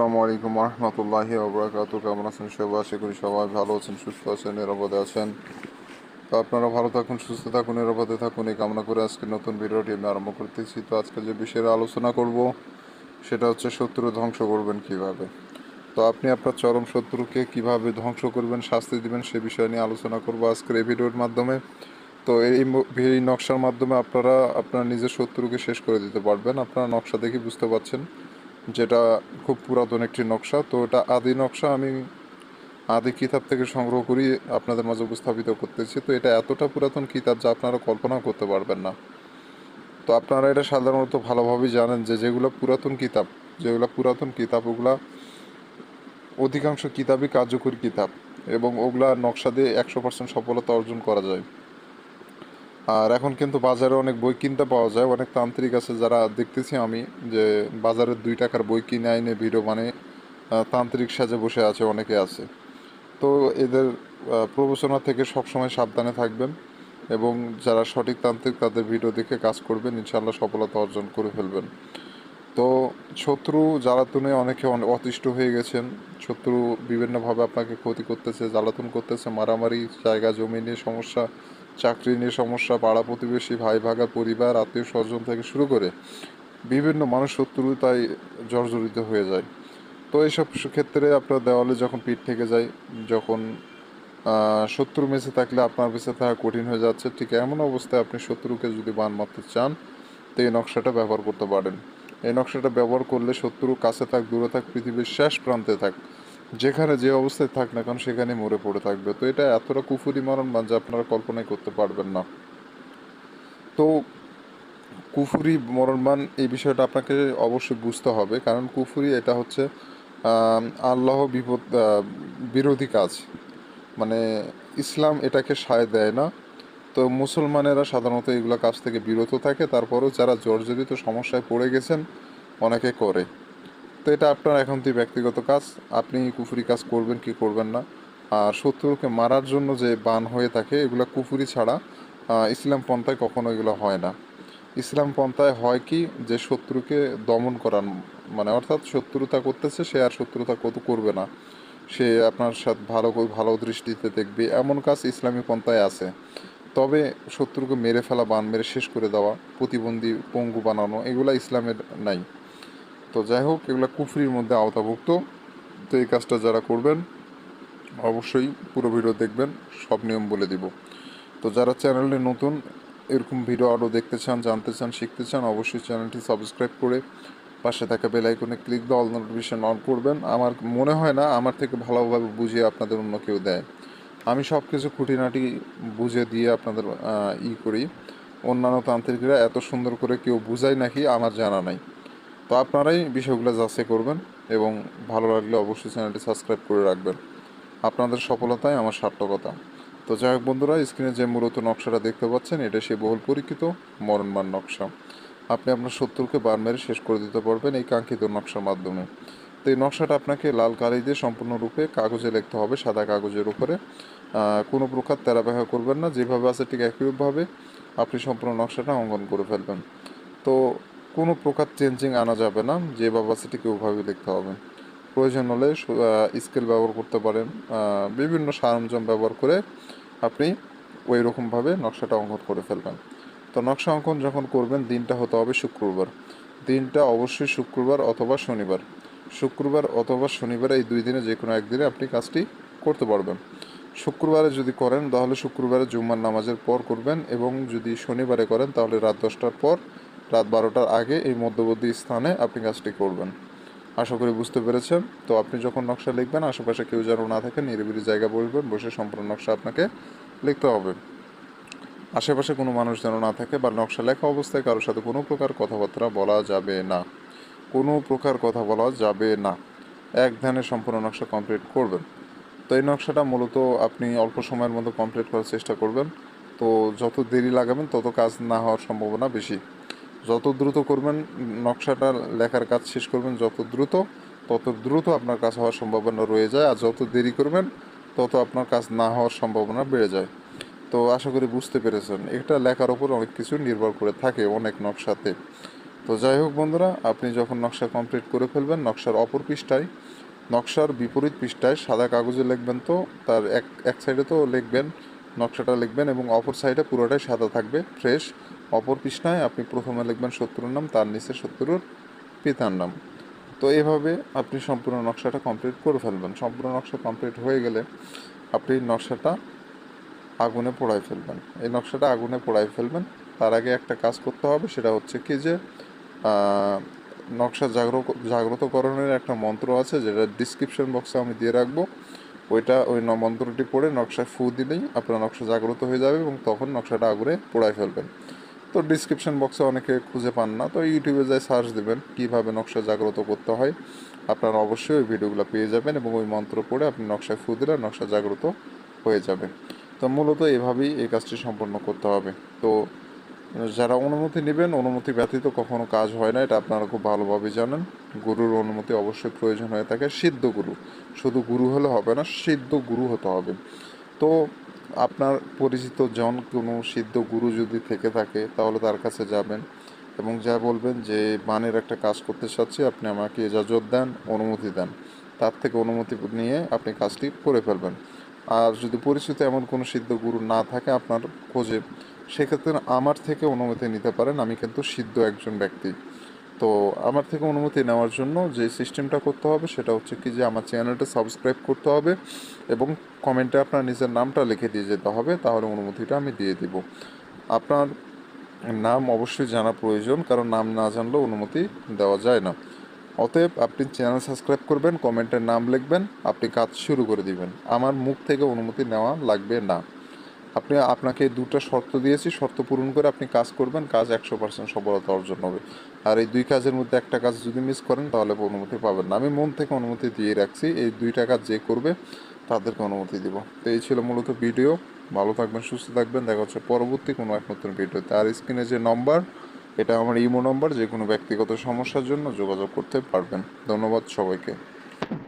আসসালামু আলাইকুম রহমতুল্লাহি ওবরাকাতু। কেমন আছেন সবাই? আশা করি সবাই ভালো আছেন, সুস্থ আছেন, নিরাপদে আছেন। তো আপনারা ভালো থাকুন, সুস্থ থাকুন, নিরাপদে থাকুন এই কামনা করে আজকে নতুন ভিডিওটি আমি আরম্ভ করতেছি। তো আজকে যে বিষয়ে আলোচনা করব সেটা হচ্ছে শত্রু ধ্বংস করবেন কিভাবে। তো আপনি আপনার চরম শত্রুকে কিভাবে ধ্বংস করবেন, শাস্তি দিবেন, সে বিষয় নিয়ে আলোচনা করব আজকের এই ভিডিওর মাধ্যমে। তো এই নকশার মাধ্যমে আপনারা আপনার নিজের শত্রুকে শেষ করে দিতে পারবেন। আপনারা নকশা দেখে বুঝতে পারছেন যেটা খুব পুরাতন একটি নকশা। তো এটা আদি নকশা, আমি আদি কিতাব থেকে সংগ্রহ করি আপনাদের মাঝে উপস্থাপিত করতেছি। তো এটা এতটা পুরাতন কিতাব যা আপনারা কল্পনাও করতে পারবেন না। তো আপনারা এটা সাধারণত ভালোভাবেই জানেন যে যেগুলো পুরাতন কিতাব ওগুলা অধিকাংশ কিতাবই কার্যকরী কিতাব, এবং ওগুলা নকশা দিয়ে 100% সফলতা অর্জন করা যায়। আর এখন কিন্তু বাজারে অনেক বই কিনতে পাওয়া যায়, অনেক তান্ত্রিক আছে যারা দেখতেছি আমি যে বাজারে 2 টাকার বই কিনে আইনে ভিডিও মানে তান্ত্রিক সাজে বসে আছে, অনেকে আছে। তো এদের প্রবচনা থেকে সবসময় সাবধানে থাকবেন, এবং যারা সঠিক তান্ত্রিক তাদের ভিডিও দেখে কাজ করবেন, ইনশাল্লাহ সফলতা অর্জন করে ফেলবেন। তো শত্রু জ্বালাতনে অনেকে অতিষ্ঠ হয়ে গেছেন। শত্রু বিভিন্নভাবে আপনাকে ক্ষতি করতেছে, জ্বালাতন করতেছে, মারামারি, জায়গা জমি নিয়ে সমস্যা, চাকরি নিয়ে সমস্যা, পাড়া প্রতিবেশী, ভাই ভাগা, পরিবার, আত্মীয় স্বজন থেকে শুরু করে বিভিন্ন মানুষ শত্রুতায় জর্জরিত হয়ে যায়। তো এইসব ক্ষেত্রে আপনার দেওয়ালে যখন পিঠ থেকে যায়, যখন শত্রু বেঁচে থাকলে আপনার বেঁচে থাকা কঠিন হয়ে যাচ্ছে, ঠিক এমন অবস্থায় আপনি শত্রুকে যদি বান মারতে চান তো এই নকশাটা ব্যবহার করতে পারেন। এই নকশাটা ব্যবহার করলে শত্রু কাছে থাক দূরে থাক, পৃথিবীর শেষ প্রান্তে থাক, যেখানে যে অবস্থায় থাক না কারণ সেখানে মরে পড়ে থাকবে। তো এটা এতটা কুফুরি মরণ বান যে আপনারা কল্পনাই করতে পারবেন না। তো কুফুরি মরণবান এই বিষয়টা আপনাকে অবশ্যই বুঝতে হবে, কারণ কুফুরি এটা হচ্ছে আল্লাহ বিরোধী কাজ। মানে ইসলাম এটাকে সায় দেয় না। তো মুসলমানেরা সাধারণত এগুলো কাজ থেকে বিরত থাকে, তারপরেও যারা জর্জরিত সমস্যায় পড়ে গেছেন অনেকে করে। তো এটা আপনার এখন থেকে ব্যক্তিগত কাজ, আপনি কুফুরি কাজ করবেন কি করবেন না। আর শত্রুকে মারার জন্য যে বান হয়ে থাকে এগুলো কুফুরি ছাড়া ইসলাম পন্থায় কখনো এগুলো হয় না। ইসলাম পন্থায় হয় কি, যে শত্রুকে দমন করান, মানে অর্থাৎ শত্রুতা করতেছে সে আর শত্রুতা কত করবে না, সে আপনার সাথে ভালো দৃষ্টিতে দেখবে, এমন কাজ ইসলামী পন্থায় আছে। তবে শত্রুকে মেরে ফেলা, বান মেরে শেষ করে দেওয়া, প্রতিবন্ধী পঙ্গু বানানো, এগুলা ইসলামের নাই। তো যাই হোক, এগুলা কুফরির মধ্যে আওতাভুক্ত। তো এই কাজটা যারা করবেন অবশ্যই পুরো ভিডিও দেখবেন, সব নিয়ম বলে দিব। তো যারা চ্যানেলে নতুন, এরকম ভিডিও আরও দেখতে চান, জানতে চান, শিখতে চান, অবশ্যই চ্যানেলটি সাবস্ক্রাইব করে পাশে থাকা বেল আইকনে ক্লিক দিয়ে অল নোটিফিকেশন অন করবেন। আমার মনে হয় না আমার থেকে ভালোভাবে বুঝিয়ে আপনাদের অন্য কেউ দেয়। আমি সব কিছু খুঁটিনাটি বুঝে দিয়ে আপনাদের করি। অন্যান্য তান্ত্রিকরা এত সুন্দর করে কেউ বুঝায় নাকি আমার জানা নাই। তো আপনারাই বিষয়গুলো যাচাই করবেন, এবং ভালো লাগলে অবশ্যই চ্যানেলটি সাবস্ক্রাইব করে রাখবেন। আপনাদের সফলতাই আমার সার্থকতা। তো যাই হোক বন্ধুরা, স্ক্রিনে যে মূলত নকশাটা দেখতে পাচ্ছেন এটা সেই বহুল পরীক্ষিত মরণবান নকশা। আপনি আপনার শত্রুকে বান মেরে শেষ করে দিতে পারবেন এই কাঙ্ক্ষিত নকশার মাধ্যমে। তো এই নকশাটা আপনাকে লাল কালি দিয়ে সম্পূর্ণরূপে কাগজে লিখতে হবে, সাদা কাগজের উপরে। কোনো প্রকার তেরা ব্যাখ্যা করবেন না, যেভাবে আছে ঠিক একইভাবে আপনি সম্পূর্ণ নকশাটা অঙ্কন করে ফেলবেন। তো কোনো প্রকার চেঞ্জিং আনা যাবে না, যেভাবে আছে ঠিক ওইভাবে লিখতে হবে। প্রয়োজন হলে স্কেল ব্যবহার করতে পারেন, বিভিন্ন সরঞ্জাম ব্যবহার করে আপনি ওই রকমভাবে নকশাটা অঙ্কন করে ফেলবেন। তো নকশা অঙ্কন যখন করবেন দিনটা হতে হবে শুক্রবার। দিনটা অবশ্যই শুক্রবার অথবা শনিবার। শুক্রবার অথবা শনিবার এই 2 দিনে যে কোনো একদিনে আপনি কাজটি করতে পারবেন। শুক্রবারে যদি করেন তাহলে শুক্রবারে জুম্মার নামাজের পর করবেন, এবং যদি শনিবারে করেন তাহলে রাত 10টার পর, রাত 12টার আগে এই মধ্যবর্তী স্থানে আপনি কাজটি করবেন। আশা করি বুঝতে পেরেছেন। তো আপনি যখন নকশা লিখবেন আশেপাশে কেউ যেন না থাকে, নিরিবিলি জায়গা বসবেন, বসে সম্পূর্ণ নকশা আপনাকে লিখতে হবে। আশেপাশে কোনো মানুষ যেন না থাকে, বা নকশা লেখা অবস্থায় কারোর সাথে কোনো প্রকার কথাবার্তা বলা যাবে না। কোনো প্রকার কথা বলা যাবে না। এক ধ্যানে সম্পূর্ণ নকশা কমপ্লিট করবেন। তো এই নকশাটা মূলত আপনি অল্প সময়ের মধ্যে কমপ্লিট করার চেষ্টা করবেন। তো যত দেরি লাগাবেন তত কাজ না হওয়ার সম্ভাবনা বেশি। যত দ্রুত করবেন নকশাটা লেখার কাজ শেষ করবেন তত দ্রুত আপনার কাজ হওয়ার সম্ভাবনা রয়ে যায়, আর যত দেরি করবেন তত আপনার কাজ না হওয়ার সম্ভাবনা বেড়ে যায়। তো আশা করি বুঝতে পেরেছেন, এটা লেখার ওপর অনেক কিছু নির্ভর করে থাকে অনেক নকশাতে। তো যাই হোক বন্ধুরা, আপনি যখন নকশা কমপ্লিট করে ফেলবেন, নকশার অপর পৃষ্ঠায়, নকশার বিপরীত পৃষ্ঠায় সাদা কাগজে লিখবেন, তো তার এক এক সাইডে তো লিখবেন, নকশাটা লিখবেন এবং অপর সাইডে পুরোটাই সাদা থাকবে ফ্রেশ। অপর পৃষ্ঠায় আপনি প্রথমে লিখবেন শত্রুর নাম, তার নিচে শত্রুর পিতার নাম। তো এভাবে আপনি সম্পূর্ণ নকশাটা কমপ্লিট করে ফেলবেন। সম্পূর্ণ নকশা কমপ্লিট হয়ে গেলে আপনি নকশাটা আগুনে পোড়ায় ফেলবেন। এই নকশাটা আগুনে পোড়ায় ফেলবেন। তার আগে একটা কাজ করতে হবে, সেটা হচ্ছে কি যে নকশা জাগ্রতকরণের একটা মন্ত্র আছে, যেটা ডিসক্রিপশন বক্সে আমি দিয়ে রাখবো। ওই মন্ত্রটি পড়ে নকশায় ফু দিলেই আপনার নকশা জাগ্রত হয়ে যাবে এবং তখন নকশাটা আগুনে পোড়ায় ফেলবেন। তো ডিসক্রিপশন বক্সে অনেকে খুঁজে পান না, তো ইউটিউবে যাই সার্চ দেবেন কীভাবে নকশা জাগ্রত করতে হয়, আপনারা অবশ্যই ওই ভিডিওগুলো পেয়ে যাবেন এবং ওই মন্ত্র পড়ে আপনি নকশায় ফু দিলে নকশা জাগ্রত হয়ে যাবে। তো মূলত এভাবেই এই কাজটি সম্পন্ন করতে হবে। তো যারা অনুমতি নেবেন, অনুমতি ব্যতীত কখনো কাজ হয় না, এটা আপনারা খুব ভালোভাবে জানেন। গুরুর অনুমতি অবশ্যই প্রয়োজন হয়ে থাকে, সিদ্ধ গুরু। শুধু গুরু হলে হবে না, সিদ্ধ গুরু হতে হবে। তো আপনার পরিচিত জন কোনো সিদ্ধ গুরু যদি থেকে থাকে তাহলে তার কাছে যাবেন এবং যা বলবেন যে বানের একটা কাজ করতে চাচ্ছি, আপনি আমাকে ইজাজত দেন, অনুমতি দেন। তার থেকে অনুমতি নিয়ে আপনি কাজটি করে ফেলবেন। আর যদি পরিচিত এমন কোনো সিদ্ধ গুরু না থাকে আপনার খোঁজে, সেক্ষেত্রে আমার থেকে অনুমতি নিতে পারেন। আমি কিন্তু সিদ্ধ একজন ব্যক্তি। তো আমার থেকে অনুমতি নেওয়ার জন্য যে সিস্টেমটা করতে হবে সেটা হচ্ছে কি যে আমার চ্যানেলটা সাবস্ক্রাইব করতে হবে এবং কমেন্টে আপনার নিজের নামটা লিখে দিয়ে যেতে হবে, তাহলে অনুমতিটা আমি দিয়ে দিব। আপনার নাম অবশ্যই জানা প্রয়োজন, কারণ নাম না জানলেও অনুমতি দেওয়া যায় না। অতএব আপনি চ্যানেল সাবস্ক্রাইব করবেন, কমেন্টের নাম লিখবেন, আপনি কাজ শুরু করে দিবেন। আমার মুখ থেকে অনুমতি নেওয়া লাগবে না। আপনাকে দুটো শর্ত দিয়েছি, শর্ত পূরণ করে আপনি কাজ করবেন, কাজ 100% সফলতা অর্জন হবে। আর এই দুই কাজের মধ্যে একটা কাজ যদি মিস করেন তাহলে অনুমতি পাবেন না। আমি মন থেকে অনুমতি দিয়ে রাখছি, এই দুইটা কাজ যে করবে তাদেরকে অনুমতি দিব। তো এই ছিল মূলত ভিডিও। ভালো থাকবেন, সুস্থ থাকবেন, দেখা হচ্ছে পরবর্তী কোনো এক নতুন ভিডিওতে। আর স্ক্রিনে যে নম্বর, এটা আমার ইমো নম্বর, যে কোনো ব্যক্তিগত সমস্যার জন্য যোগাযোগ করতে পারবেন। ধন্যবাদ সবাইকে।